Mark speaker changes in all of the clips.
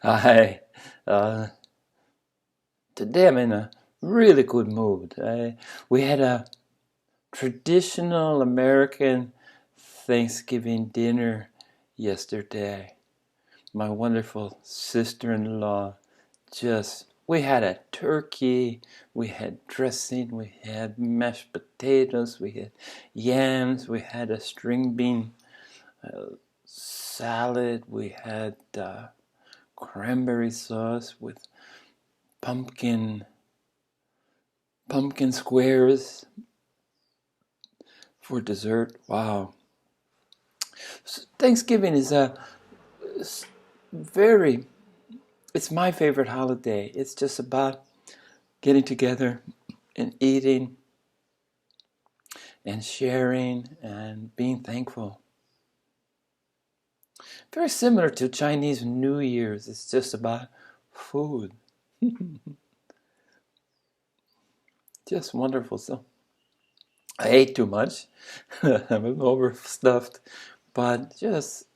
Speaker 1: Hi. Uh, Today I'm in a really good mood. We had a traditional American Thanksgiving dinner yesterday. My wonderful sister-in-law we had a turkey, we had dressing, we had mashed potatoes, we had yams, we had a string bean salad, we had cranberry sauce with pumpkin pumpkin squares for dessert. Wow. Thanksgiving is very, it's my favorite holiday. It's just about getting together and eating and sharing and being thankful. Very similar to Chinese New Year's. It's just about food. Just wonderful. So I ate too much. I'm a little overstuffed, but just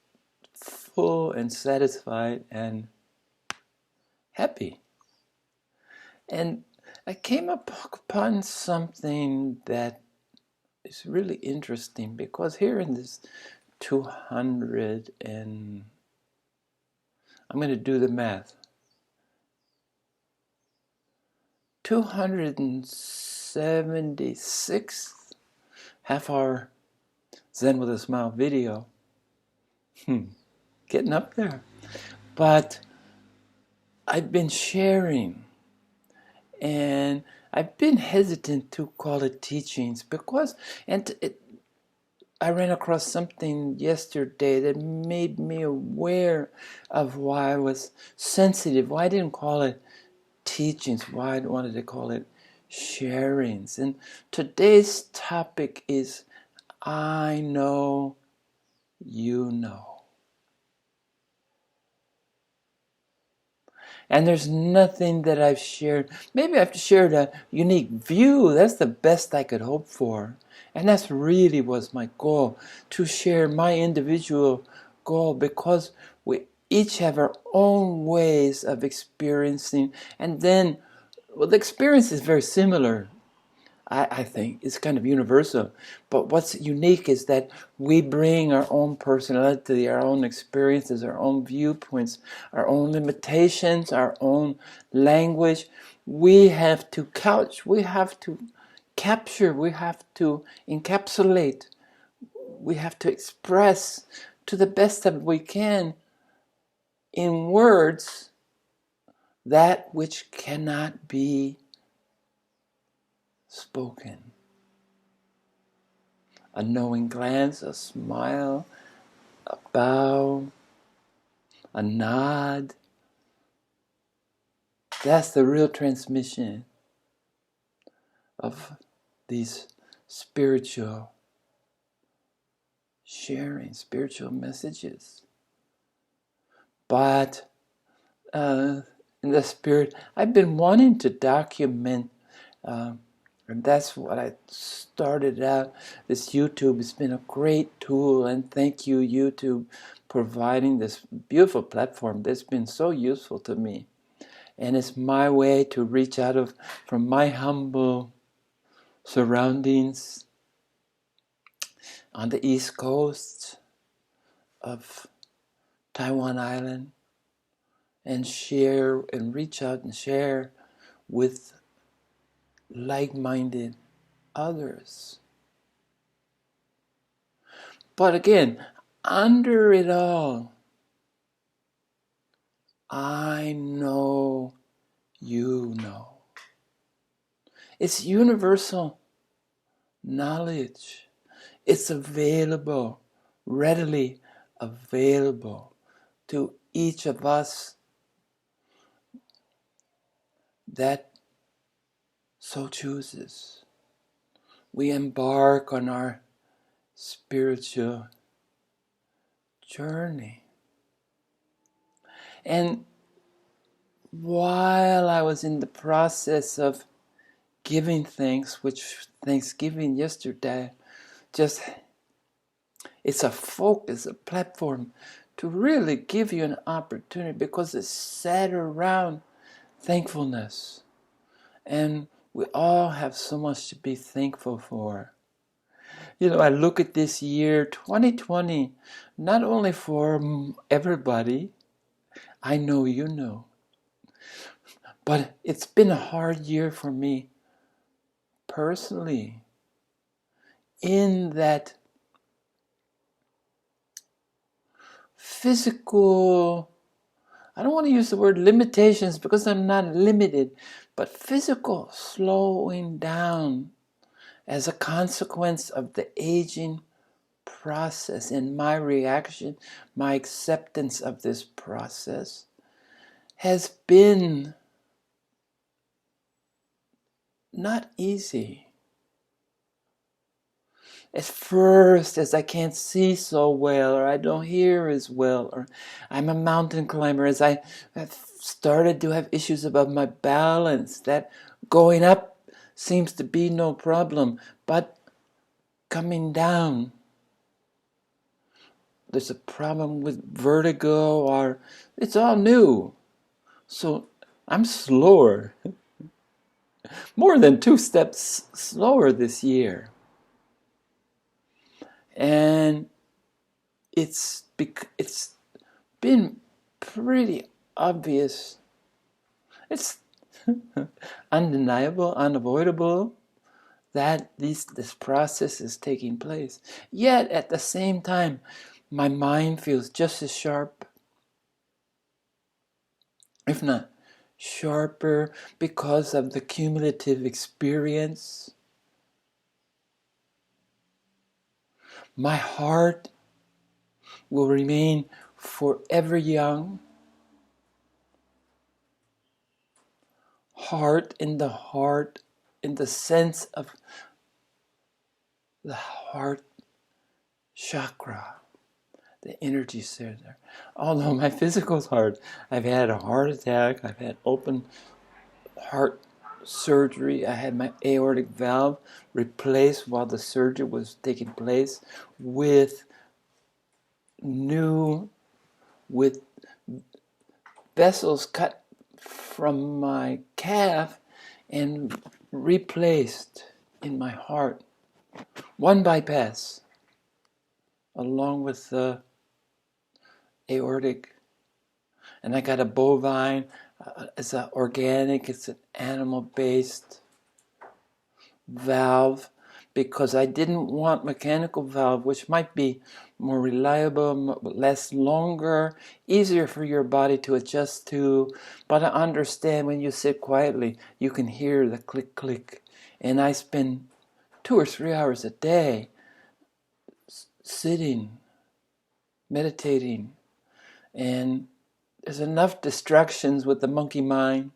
Speaker 1: full and satisfied and happy. And I came upon something that is really interesting because here in this 200 and I'm going to do the math, 276th half hour Zen with a Smile video. Getting up there. But I've been sharing, and I've been hesitant to call it teachings because, I ran across something yesterday that made me aware of why I was sensitive, why I didn't call it teachings, why I wanted to call it sharings. And today's topic is I know you know. And there's nothing that I've shared. Maybe I've shared a unique view. That's the best I could hope for. And that's really was my goal, to share my individual goal, because we each have our own ways of experiencing. And then, well, the experience is very similar. I think it's kind of universal. But what's unique is that we bring our own personality, our own experiences, our own viewpoints, our own limitations, our own language. We have to couch, we have to capture, we have to encapsulate, we have to express to the best that we can in words that which cannot be spoken. A knowing glance, a smile, a bow, a nod. That's the real transmission of these spiritual sharing, spiritual messages. But in the spirit, I've been wanting to document, and that's what I started out. This YouTube has been a great tool, and thank you, YouTube, providing this beautiful platform that's been so useful to me. And it's my way to reach out from my humble surroundings on the East Coast of Taiwan Island and share and reach out and share with like-minded others. But again, under it all, I know you know. It's universal knowledge. It's available, readily available to each of us that so chooses. We embark on our spiritual journey. And while I was in the process of giving thanks, which Thanksgiving yesterday, just it's a focus, a platform to really give you an opportunity, because it's set around thankfulness. And we all have so much to be thankful for. You know, I look at this year, 2020, not only for everybody, I know you know, but it's been a hard year for me personally, in that physical, I don't want to use the word limitations because I'm not limited, but physical slowing down as a consequence of the aging process, and my reaction, my acceptance of this process has been not easy. At first, as I can't see so well, or I don't hear as well, or I'm a mountain climber, as I have started to have issues about my balance, that going up seems to be no problem, but coming down, there's a problem with vertigo, or it's all new. So I'm slower, more than 2 steps slower this year. And it's been pretty obvious. It's undeniable, unavoidable that this process is taking place. Yet at the same time, my mind feels just as sharp, if not sharper, because of the cumulative experience. My heart will remain forever young. Heart, in the sense of the heart chakra, the energy center. Although my physical heart, I've had a heart attack, I've had open heart surgery, I had my aortic valve replaced while the surgery was taking place with vessels cut from my calf and replaced in my heart. One bypass, along with the aortic. And I got a bovine. It's an organic, it's an animal-based valve, because I didn't want mechanical valve, which might be more reliable, less longer, easier for your body to adjust to. But I understand when you sit quietly, you can hear the click, click. And I spend 2 or 3 hours a day sitting, meditating, and there's enough distractions with the monkey mind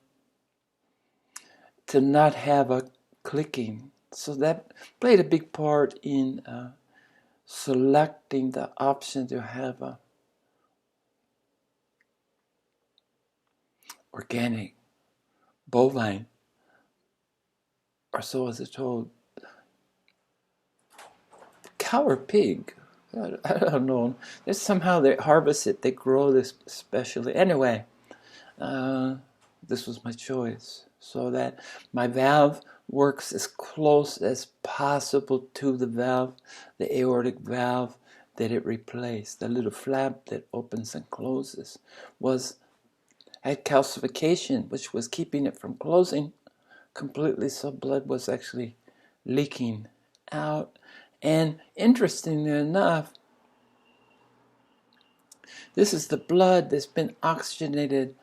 Speaker 1: to not have a clicking. So that played a big part in selecting the option to have a organic, bovine, or so was it told, cow or pig. I don't know. There's somehow they harvest it, they grow this specially. Anyway, this was my choice, so that my valve works as close as possible to the valve, the aortic valve that it replaced. The little flap that opens and closes had calcification, which was keeping it from closing completely, so blood was actually leaking out. And interestingly enough, this is the blood that's been oxygenated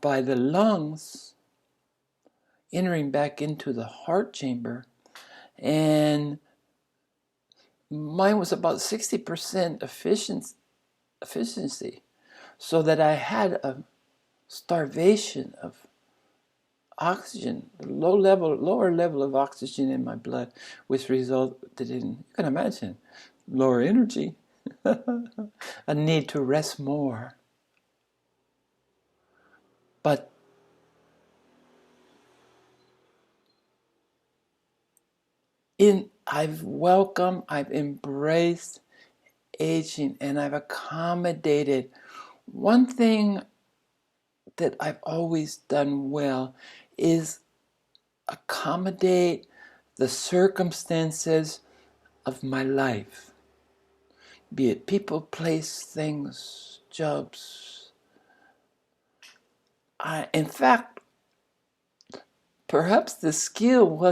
Speaker 1: by the lungs entering back into the heart chamber, and mine was about 60% efficiency, so that I had a starvation of oxygen, lower level of oxygen in my blood, which resulted in, you can imagine, lower energy, a need to rest more. But I've welcomed, I've embraced aging, and I've accommodated One thing that I've always done well is accommodate the circumstances of my life, be it people, place, things, jobs. In fact, perhaps the skill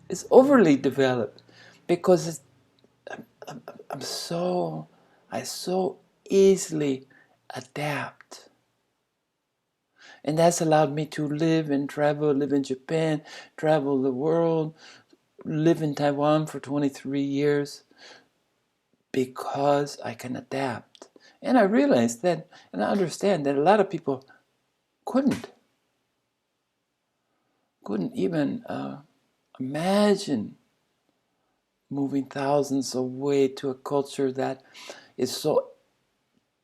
Speaker 1: is overly developed because I so easily adapt. And that's allowed me to live and travel, live in Japan, travel the world, live in Taiwan for 23 years because I can adapt. And I realize that, and I understand that a lot of people couldn't even imagine moving thousands away to a culture that is so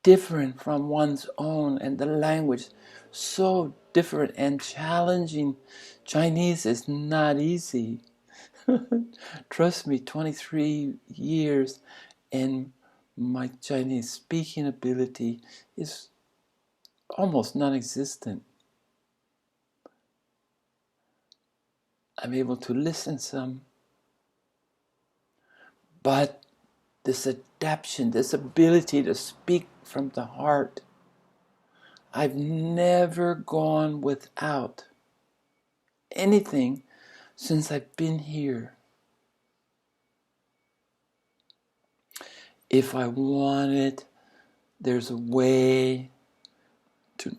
Speaker 1: different from one's own, and the language so different and challenging. Chinese is not easy. Trust me, 23 years and my Chinese speaking ability is almost non-existent. I'm able to listen some, but this adaptation, this ability to speak from the heart, I've never gone without anything since I've been here. If I want it, there's a way to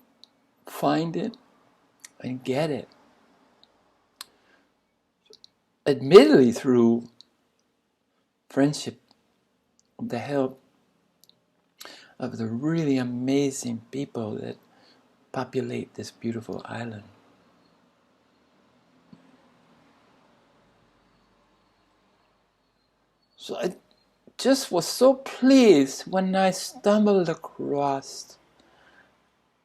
Speaker 1: find it and get it. Admittedly, through friendship, with the help of the really amazing people that populate this beautiful island. So I just was so pleased when I stumbled across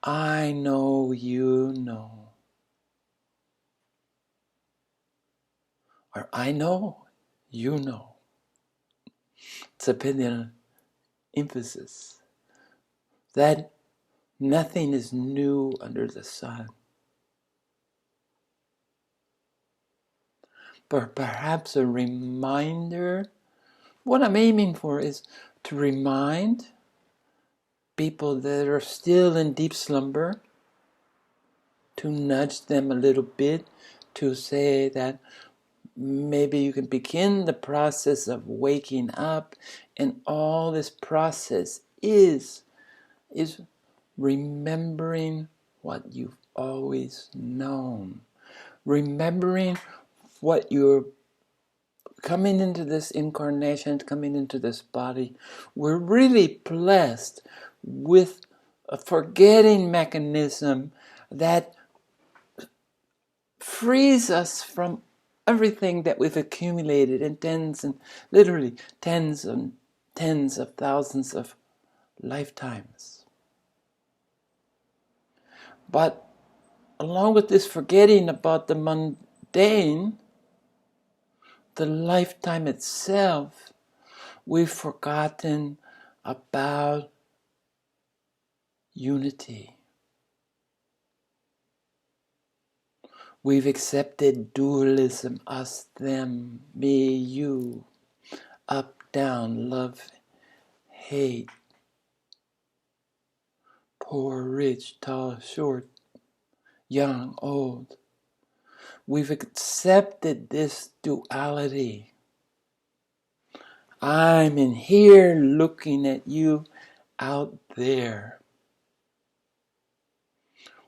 Speaker 1: I Know You Know, or I Know You Know. It's a Pinyin emphasis that nothing is new under the sun. But perhaps a reminder. What I'm aiming for is to remind people that are still in deep slumber, to nudge them a little bit, to say that maybe you can begin the process of waking up, and all this process is remembering what you've always known, remembering what you're coming into this incarnation, coming into this body. We're really blessed with a forgetting mechanism that frees us from everything that we've accumulated in literally tens and tens of thousands of lifetimes. But along with this forgetting about the mundane, the lifetime itself, we've forgotten about unity. We've accepted dualism, us, them, me, you, up, down, love, hate, poor, rich, tall, short, young, old. We've accepted this duality. I'm in here looking at you out there.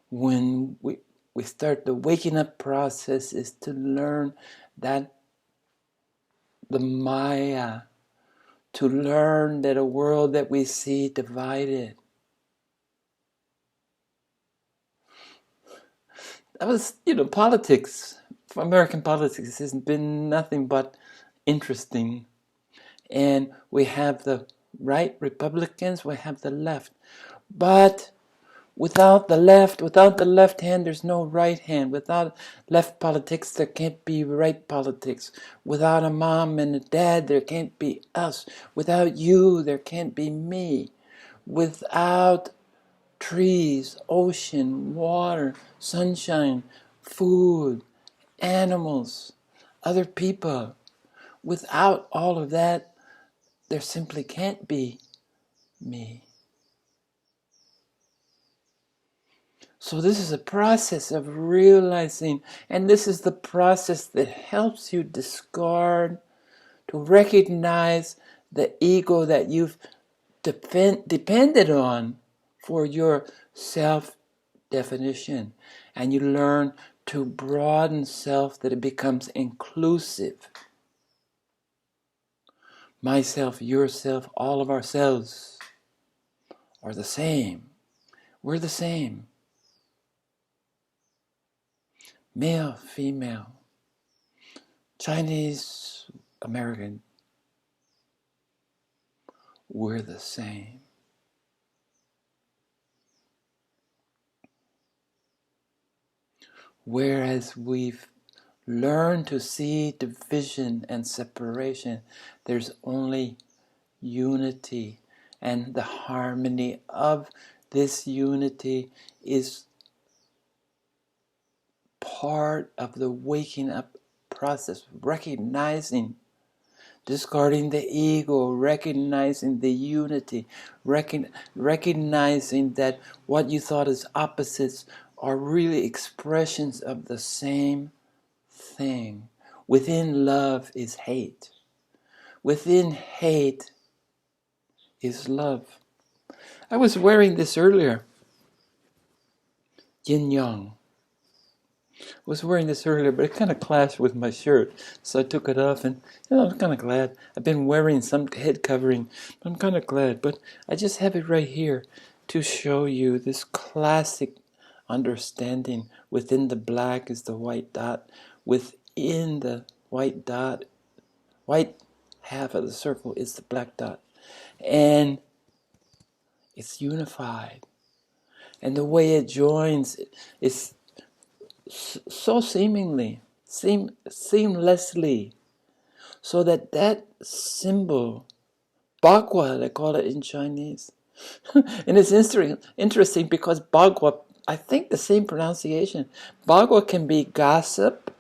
Speaker 1: When we start the waking up process is to learn that the Maya, to learn that a world that we see divided. That was, politics. American politics has been nothing but interesting. And we have the right Republicans, we have the left. But without the left hand, there's no right hand. Without left politics, there can't be right politics. Without a mom and a dad, there can't be us. Without you, there can't be me. without trees, ocean, water, sunshine, food, animals, other people. Without all of that, there simply can't be me. So this is a process of realizing, and this is the process that helps you discard, to recognize the ego that you've depended on for your self-definition. And you learn to broaden self, that it becomes inclusive. Myself, yourself, all of ourselves are the same. We're the same. Male, female, Chinese, American, we're the same. Whereas we've learned to see division and separation, there's only unity. And the harmony of this unity is part of the waking up process, recognizing, discarding the ego, recognizing the unity, recognizing that what you thought as opposites are really expressions of the same thing. Within love is hate. Within hate is love. I was wearing this earlier. Yin Yang. I was wearing this earlier, but it kind of clashed with my shirt, so I took it off, and I'm kind of glad. I've been wearing some head covering, but I'm kind of glad. But I just have it right here to show you this classic understanding. Within the black is the white dot. Within the white dot, white half of the circle is the black dot. And it's unified. And the way it joins is so seamlessly, so that symbol, Bagua, they call it in Chinese. And it's interesting because Bagua, I think the same pronunciation, Bagua can be gossip,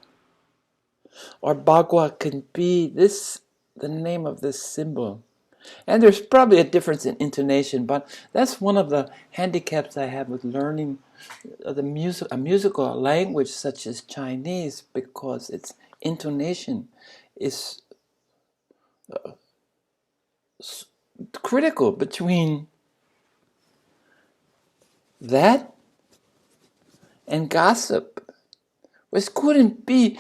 Speaker 1: or Bagua can be the name of this symbol. And there's probably a difference in intonation, but that's one of the handicaps I have with learning a musical language such as Chinese, because its intonation is critical between that and gossip, which couldn't be.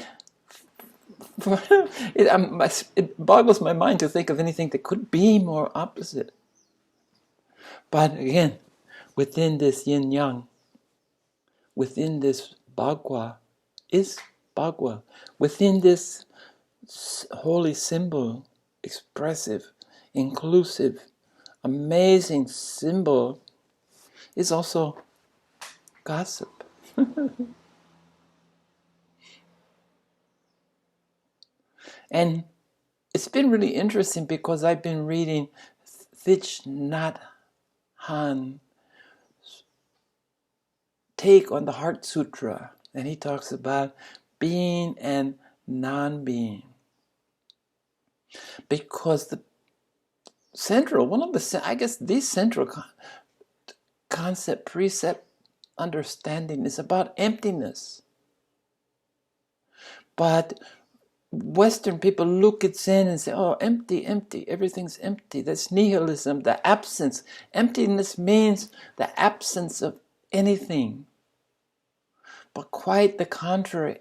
Speaker 1: It boggles my mind to think of anything that could be more opposite. But again, within this yin yang, within this Bagua is Bagua. Within this holy symbol, expressive, inclusive, amazing symbol, is also gossip. And it's been really interesting because I've been reading Thich Nhat Hanh's take on the Heart Sutra, and he talks about being and non-being. Because the central, one of the, I guess the central concept, precept, understanding is about emptiness. But Western people look at Zen and say, oh, empty, empty, everything's empty. That's nihilism, the absence. Emptiness means the absence of anything. But quite the contrary.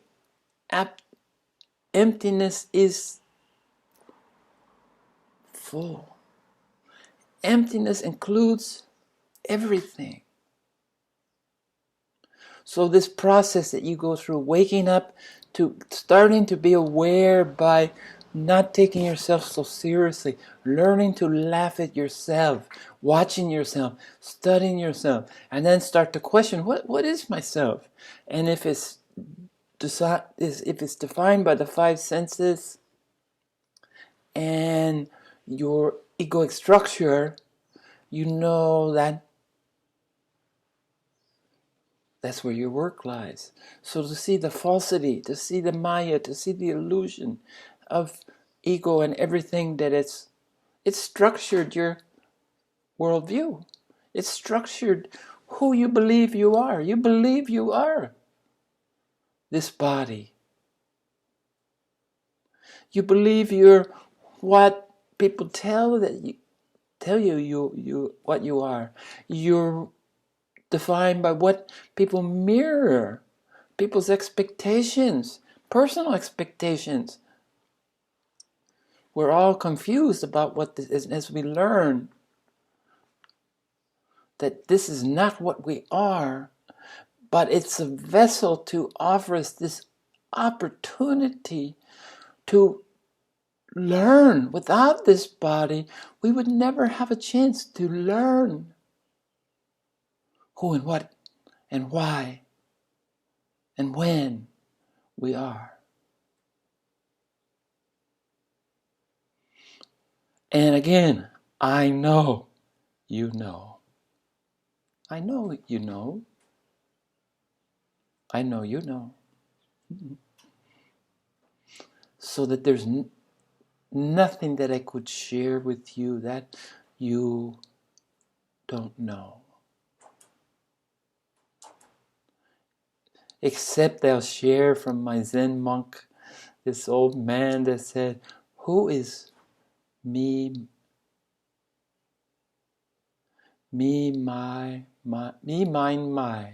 Speaker 1: Emptiness is full. Emptiness includes everything. So this process that you go through, waking up to starting to be aware by not taking yourself so seriously, learning to laugh at yourself, watching yourself, studying yourself, and then start to question, what is myself? And if it's defined by the five senses and your egoic structure, you know that that's where your work lies. So to see the falsity, to see the Maya, to see the illusion of ego and everything that it's structured your worldview. It's structured who you believe you are. You believe you are this body. You believe you're what people tell you what you are. You're defined by what people mirror, people's expectations, personal expectations. We're all confused about what this is as we learn that this is not what we are, but it's a vessel to offer us this opportunity to learn. Without this body, we would never have a chance to learn who and what and why and when we are. And again, I know you know. I know you know. I know you know. So that there's nothing that I could share with you that you don't know. Except I'll share from my Zen monk, this old man that said, who is me, my, me, mine, my,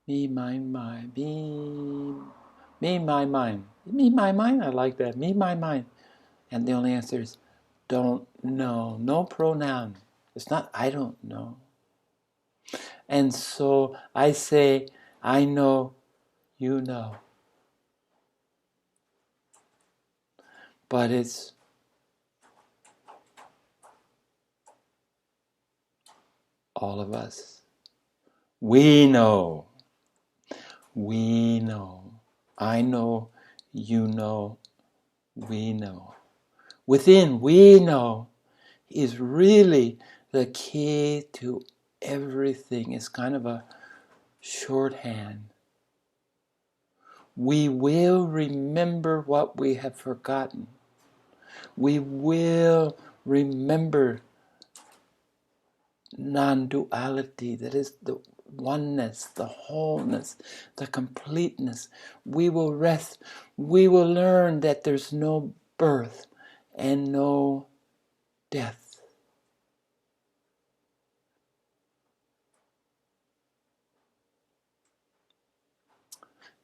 Speaker 1: me, mine, my, me, my, mine, me, my, mine, I like that, me, my, mine. And the only answer is, don't know, no pronoun. It's not, I don't know. And so I say, I know, you know. But it's all of us. We know. We know. I know, you know, we know. Within we know is really the key to everything. It's kind of a shorthand. We will remember what we have forgotten. We will remember non-duality, that is the oneness, the wholeness, the completeness. We will rest. We will learn that there's no birth and no death.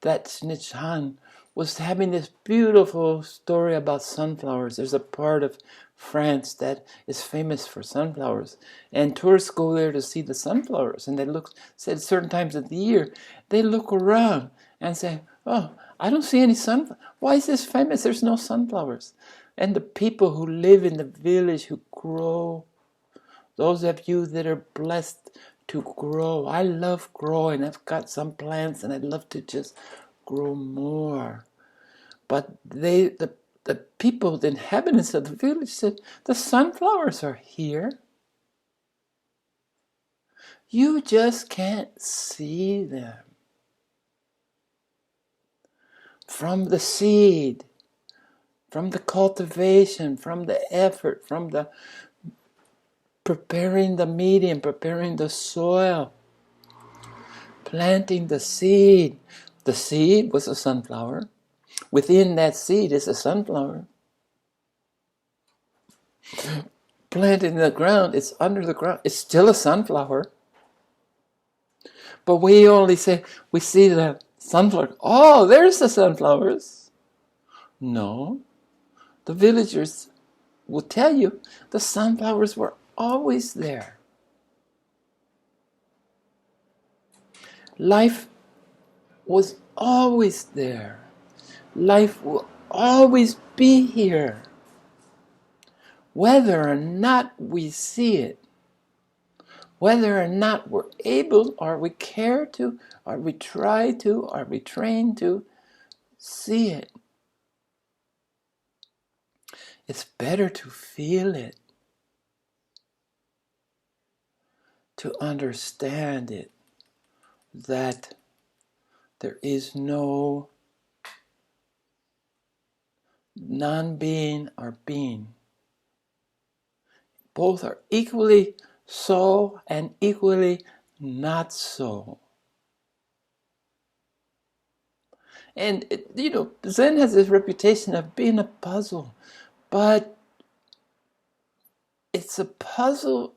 Speaker 1: That Snichan was having this beautiful story about sunflowers. There's a part of France that is famous for sunflowers, and tourists go there to see the sunflowers. And they said certain times of the year, they look around and say, "Oh, I don't see any sunflowers. Why is this famous? There's no sunflowers." And the people who live in the village who grow, those of you that are blessed to grow. I love growing. I've got some plants and I'd love to just grow more. But the people, the inhabitants of the village said, the sunflowers are here. You just can't see them. From the seed, from the cultivation, from the effort, from the preparing the medium, preparing the soil, planting the seed. The seed was a sunflower. Within that seed is a sunflower. Planted in the ground, it's under the ground. It's still a sunflower. But we only say, we see the sunflower. Oh, there's the sunflowers. No. The villagers will tell you the sunflowers were always there. Life was always there. Life will always be here. Whether or not we see it, whether or not we're able, or we care to, or we try to, or we train to see it. It's better to feel it, to understand it, that there is no non-being or being. Both are equally so and equally not so. And, Zen has this reputation of being a puzzle, but it's a puzzle,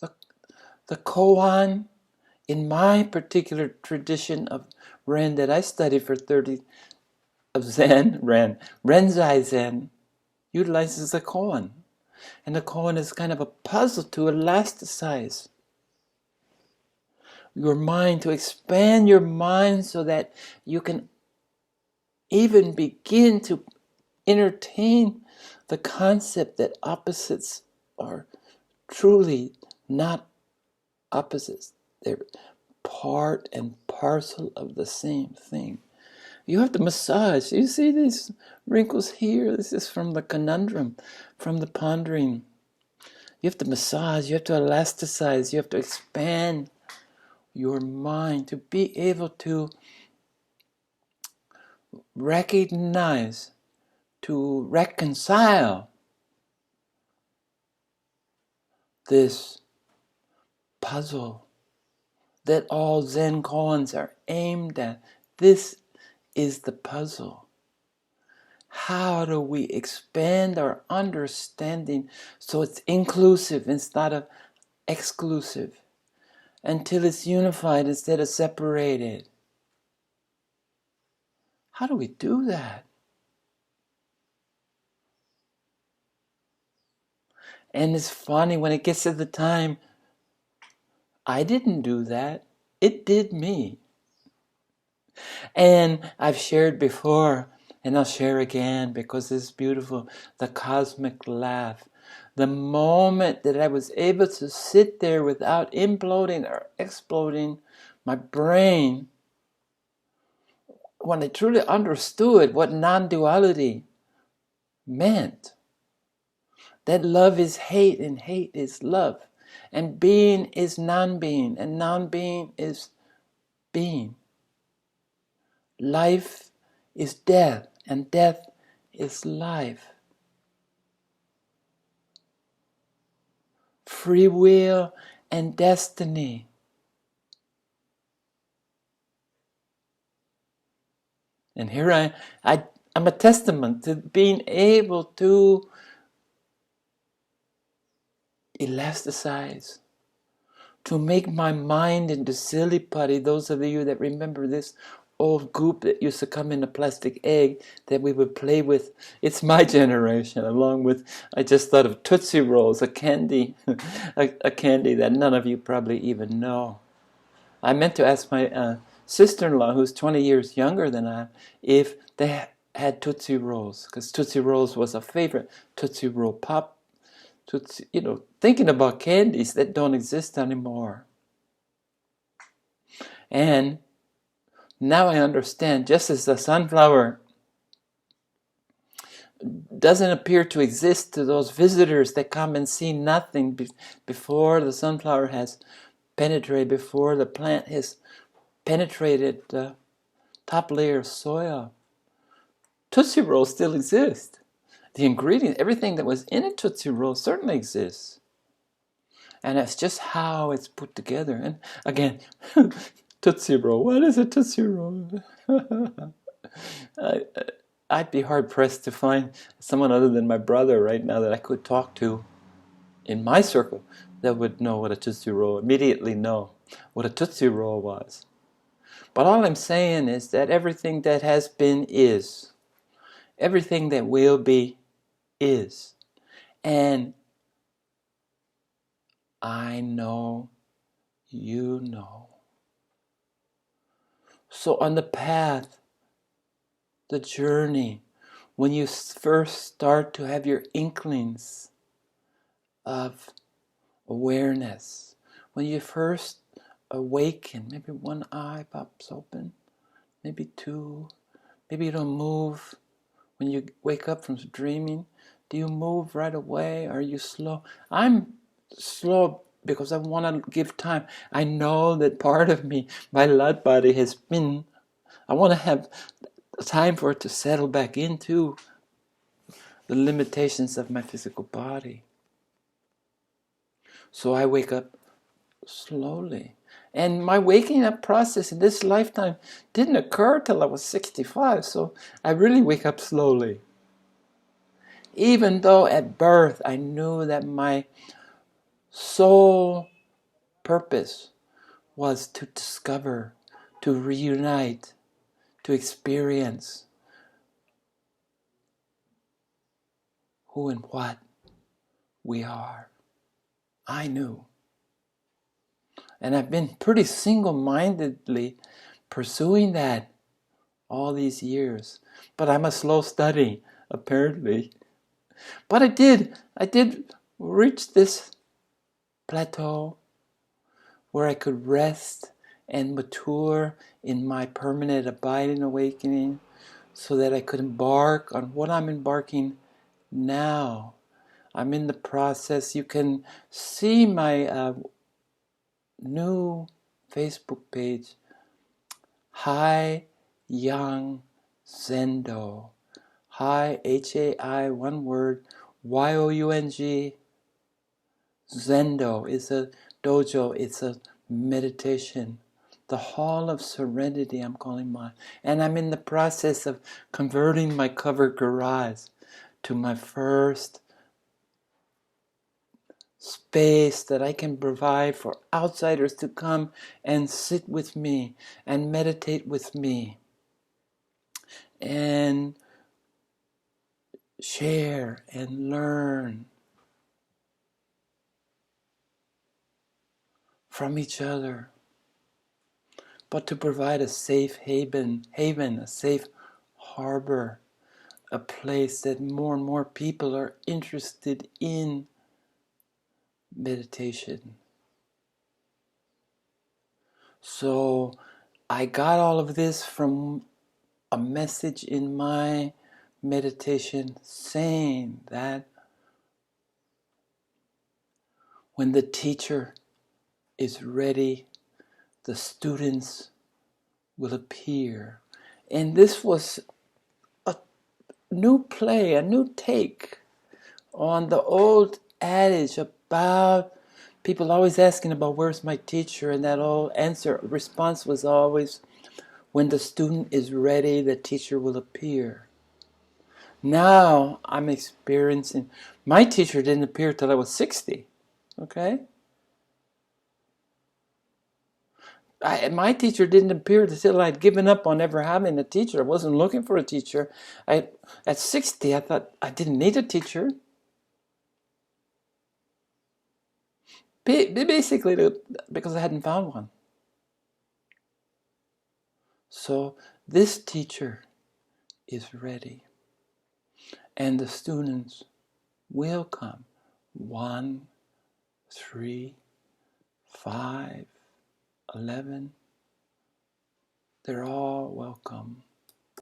Speaker 1: the koan, in my particular tradition of Ren that I studied for 30, of Zen, Renzai Zen, utilizes the koan. And the koan is kind of a puzzle to elasticize your mind, to expand your mind so that you can even begin to entertain the concept that opposites are truly not opposites. They're part and parcel of the same thing. You have to massage. You see these wrinkles here? This is from the conundrum, from the pondering. You have to massage, you have to elasticize, you have to expand your mind to be able to recognize, to reconcile this puzzle that all Zen koans are aimed at. This is the puzzle. How do we expand our understanding so it's inclusive instead of exclusive, until it's unified instead of separated? How do we do that? And it's funny, when it gets to the time, I didn't do that. It did me. And I've shared before, and I'll share again because it's beautiful, the cosmic laugh. The moment that I was able to sit there without imploding or exploding my brain, when I truly understood what non-duality meant, that love is hate and hate is love, and being is non-being and non-being is being. Life is death and death is life. Free will and destiny. And here I'm a testament to being able to elasticize, to make my mind into silly putty. Those of you that remember this old goop that used to come in a plastic egg that we would play with. It's my generation, along with, I just thought of Tootsie Rolls, a candy, a candy that none of you probably even know. I meant to ask my sister-in-law, who's 20 years younger than I, if they had Tootsie Rolls, because Tootsie Rolls was a favorite. Tootsie Roll Pop, Tootsie, thinking about candies that don't exist anymore. And now I understand, just as the sunflower doesn't appear to exist to those visitors that come and see nothing before the sunflower has penetrated, before the plant has penetrated the top layer of soil, Tootsie Rolls still exist. The ingredient, everything that was in a Tootsie Roll certainly exists. And that's just how it's put together. And again, Tootsie Roll, what is a Tootsie Roll? I'd be hard-pressed to find someone other than my brother right now that I could talk to in my circle that would know what a Tootsie Roll, immediately know what a Tootsie Roll was. But all I'm saying is that everything that has been is. Everything that will be is. And I know, you know. So on the path, the journey, when you first start to have your inklings of awareness, when you first awaken, maybe one eye pops open, maybe two, maybe you don't move when you wake up from dreaming, Do you move right away? Are you slow? I'm slow because I want to give time. I know that part of me, my light body has been, I want to have time for it to settle back into the limitations of my physical body. So I wake up slowly. And my waking up process in this lifetime didn't occur till I was 65, so I really wake up slowly. Even though at birth I knew that my sole purpose was to discover, to reunite, to experience who and what we are. I knew. And I've been pretty single-mindedly pursuing that all these years. But I'm a slow study, apparently. But I did reach this plateau where I could rest and mature in my permanent abiding awakening so that I could embark on what I'm embarking now. I'm in the process. You can see my new Facebook page, Hai Yang Zendo. Hai, H-A-I, one word, Y-O-U-N-G. Zendo is a dojo, it's a meditation. The Hall of Serenity, I'm calling mine. And I'm in the process of converting my covered garage to my first space that I can provide for outsiders to come and sit with me and meditate with me and share and learn from each other, but to provide a safe haven, a safe harbor, a place that more and more people are interested in meditation. So I got all of this from a message in my meditation saying that when the teacher is ready, the students will appear. And this was a new play, a new take on the old adage about people always asking about where's my teacher, and that old response was always, when the student is ready, the teacher will appear. Now I'm experiencing, my teacher didn't appear till I was 60, okay? My teacher didn't appear until I'd given up on ever having a teacher. I wasn't looking for a teacher. At 60, I thought I didn't need a teacher. Basically, because I hadn't found one. So this teacher is ready. And the students will come. 1, 3, 5, 11. They're all welcome.